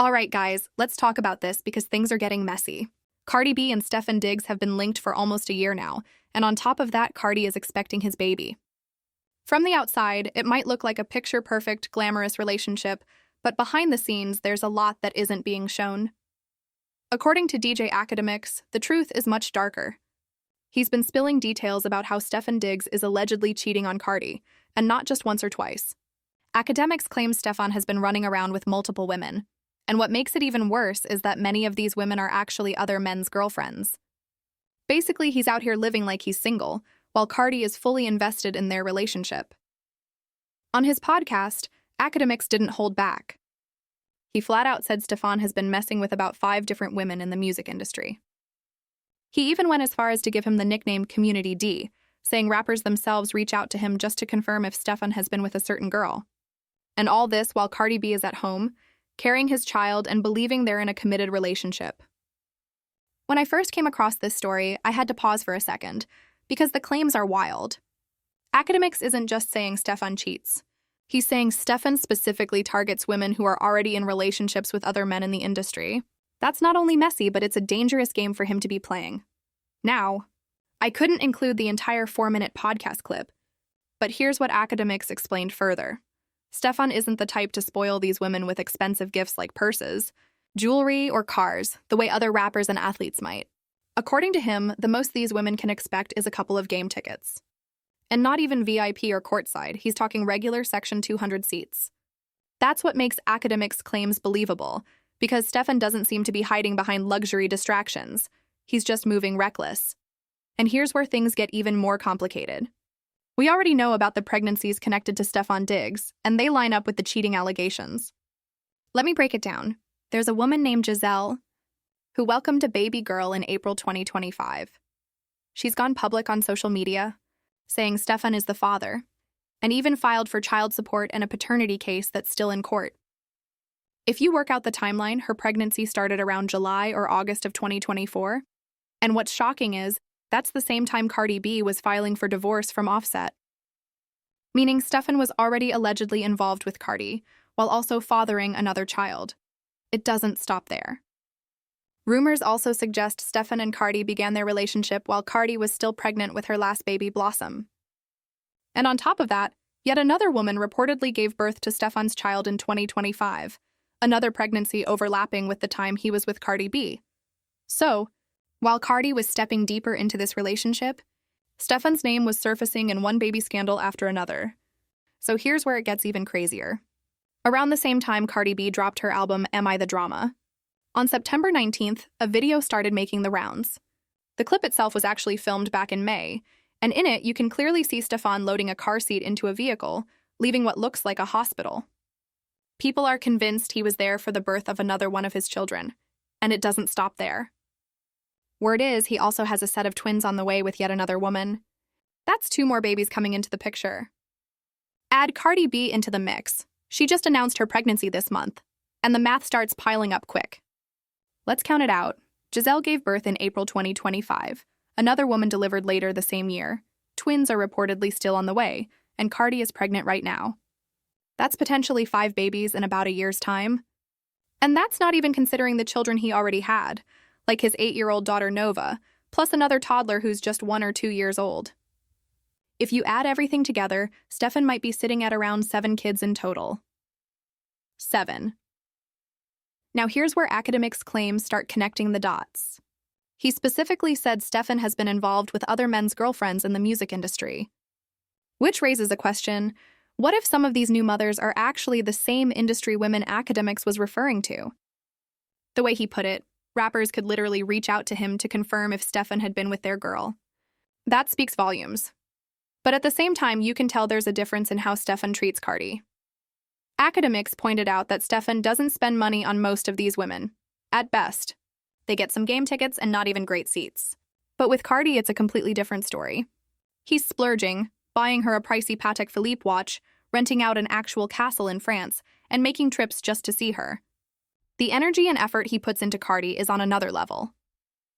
Alright guys, let's talk about this because things are getting messy. Cardi B and Stefan Diggs have been linked for almost a year now, and on top of that, Cardi is expecting his baby. From the outside, it might look like a picture-perfect, glamorous relationship, but behind the scenes, there's a lot that isn't being shown. According to DJ Akademiks, the truth is much darker. He's been spilling details about how Stefan Diggs is allegedly cheating on Cardi, and not just once or twice. Akademiks claims Stefan has been running around with multiple women. And what makes it even worse is that many of these women are actually other men's girlfriends. Basically, he's out here living like he's single, while Cardi is fully invested in their relationship. On his podcast, Akademiks didn't hold back. He flat out said Stefan has been messing with about 5 different women in the music industry. He even went as far as to give him the nickname Community D, saying rappers themselves reach out to him just to confirm if Stefan has been with a certain girl. And all this while Cardi B is at home, carrying his child and believing they're in a committed relationship. When I first came across this story, I had to pause for a second, because the claims are wild. Akademiks isn't just saying Stefan cheats. He's saying Stefan specifically targets women who are already in relationships with other men in the industry. That's not only messy, but it's a dangerous game for him to be playing. Now, I couldn't include the entire 4-minute podcast clip, but here's what Akademiks explained further. Stefan isn't the type to spoil these women with expensive gifts like purses, jewelry, or cars, the way other rappers and athletes might. According to him, the most these women can expect is a couple of game tickets. And not even VIP or courtside, he's talking regular Section 200 seats. That's what makes Akademiks' claims believable, because Stefan doesn't seem to be hiding behind luxury distractions. He's just moving reckless. And here's where things get even more complicated. We already know about the pregnancies connected to Stefan Diggs, and they line up with the cheating allegations. Let me break it down. There's a woman named Jazelle who welcomed a baby girl in April 2025. She's gone public on social media, saying Stefan is the father, and even filed for child support and a paternity case that's still in court. If you work out the timeline, her pregnancy started around July or August of 2024, and what's shocking is, that's the same time Cardi B was filing for divorce from Offset. Meaning Stefan was already allegedly involved with Cardi, while also fathering another child. It doesn't stop there. Rumors also suggest Stefan and Cardi began their relationship while Cardi was still pregnant with her last baby, Blossom. And on top of that, yet another woman reportedly gave birth to Stefan's child in 2025, another pregnancy overlapping with the time he was with Cardi B. So, while Cardi was stepping deeper into this relationship, Stefan's name was surfacing in one baby scandal after another. So here's where it gets even crazier. Around the same time Cardi B dropped her album Am I the Drama? On September 19th, a video started making the rounds. The clip itself was actually filmed back in May, and in it you can clearly see Stefan loading a car seat into a vehicle, leaving what looks like a hospital. People are convinced he was there for the birth of another one of his children, and it doesn't stop there. Word is, he also has a set of twins on the way with yet another woman. That's 2 more babies coming into the picture. Add Cardi B into the mix. She just announced her pregnancy this month, and the math starts piling up quick. Let's count it out. Jazelle gave birth in April 2025. Another woman delivered later the same year. Twins are reportedly still on the way, and Cardi is pregnant right now. That's potentially 5 babies in about a year's time. And that's not even considering the children he already had, like his 8-year-old daughter Nova, plus another toddler who's just 1 or 2 years old. If you add everything together, Stefan might be sitting at around 7 kids in total. 7. Now here's where Akademiks' claims start connecting the dots. He specifically said Stefan has been involved with other men's girlfriends in the music industry. Which raises a question, what if some of these new mothers are actually the same industry women Akademiks was referring to? The way he put it, rappers could literally reach out to him to confirm if Stefan had been with their girl. That speaks volumes. But at the same time, you can tell there's a difference in how Stefan treats Cardi. Akademiks pointed out that Stefan doesn't spend money on most of these women. At best, they get some game tickets and not even great seats. But with Cardi, it's a completely different story. He's splurging, buying her a pricey Patek Philippe watch, renting out an actual castle in France, and making trips just to see her. The energy and effort he puts into Cardi is on another level.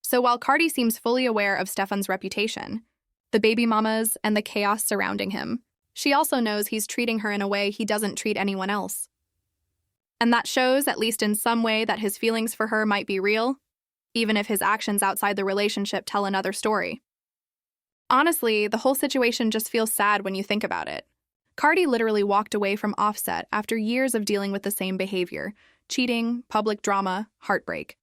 So while Cardi seems fully aware of Stefan's reputation, the baby mamas, and the chaos surrounding him, she also knows he's treating her in a way he doesn't treat anyone else. And that shows, at least in some way, that his feelings for her might be real, even if his actions outside the relationship tell another story. Honestly, the whole situation just feels sad when you think about it. Cardi literally walked away from Offset after years of dealing with the same behavior: cheating, public drama, heartbreak.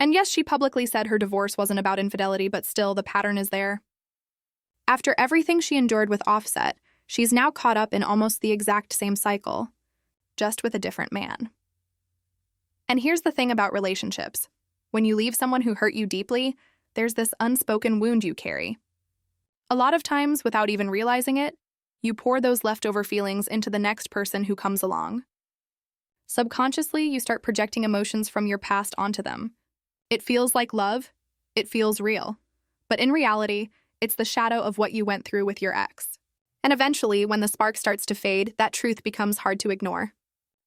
And yes, she publicly said her divorce wasn't about infidelity, but still, the pattern is there. After everything she endured with Offset, she's now caught up in almost the exact same cycle, just with a different man. And here's the thing about relationships. When you leave someone who hurt you deeply, there's this unspoken wound you carry. A lot of times, without even realizing it, you pour those leftover feelings into the next person who comes along. Subconsciously, you start projecting emotions from your past onto them. It feels like love, it feels real. But in reality, it's the shadow of what you went through with your ex. And eventually, when the spark starts to fade, that truth becomes hard to ignore.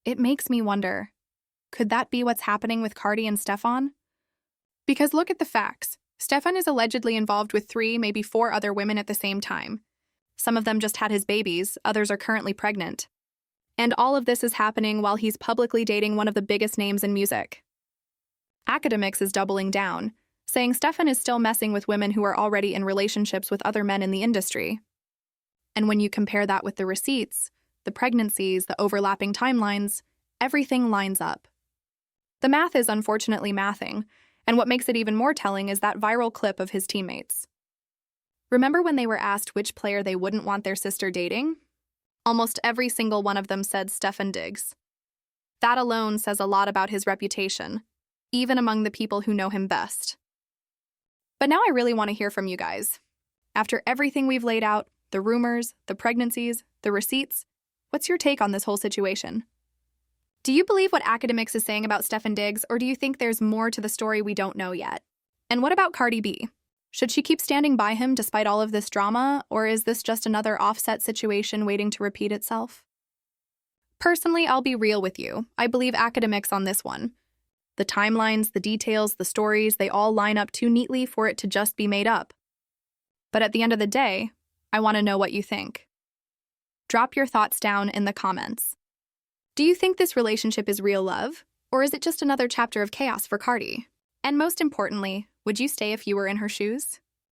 It makes me wonder, could that be what's happening with Cardi and Stefan? Because look at the facts. Stefan is allegedly involved with 3, maybe 4 other women at the same time. Some of them just had his babies, others are currently pregnant. And all of this is happening while he's publicly dating one of the biggest names in music. Akademiks is doubling down, saying Stefan is still messing with women who are already in relationships with other men in the industry. And when you compare that with the receipts, the pregnancies, the overlapping timelines, everything lines up. The math is unfortunately mathing, and what makes it even more telling is that viral clip of his teammates. Remember when they were asked which player they wouldn't want their sister dating? Almost every single one of them said Stefan Diggs. That alone says a lot about his reputation, even among the people who know him best. But now I really want to hear from you guys. After everything we've laid out, the rumors, the pregnancies, the receipts, what's your take on this whole situation? Do you believe what Akademiks is saying about Stefan Diggs, or do you think there's more to the story we don't know yet? And what about Cardi B? Should she keep standing by him despite all of this drama, or is this just another Offset situation waiting to repeat itself? Personally, I'll be real with you. I believe Akademiks on this one. The timelines, the details, the stories, they all line up too neatly for it to just be made up. But at the end of the day, I want to know what you think. Drop your thoughts down in the comments. Do you think this relationship is real love, or is it just another chapter of chaos for Cardi? And most importantly, would you stay if you were in her shoes?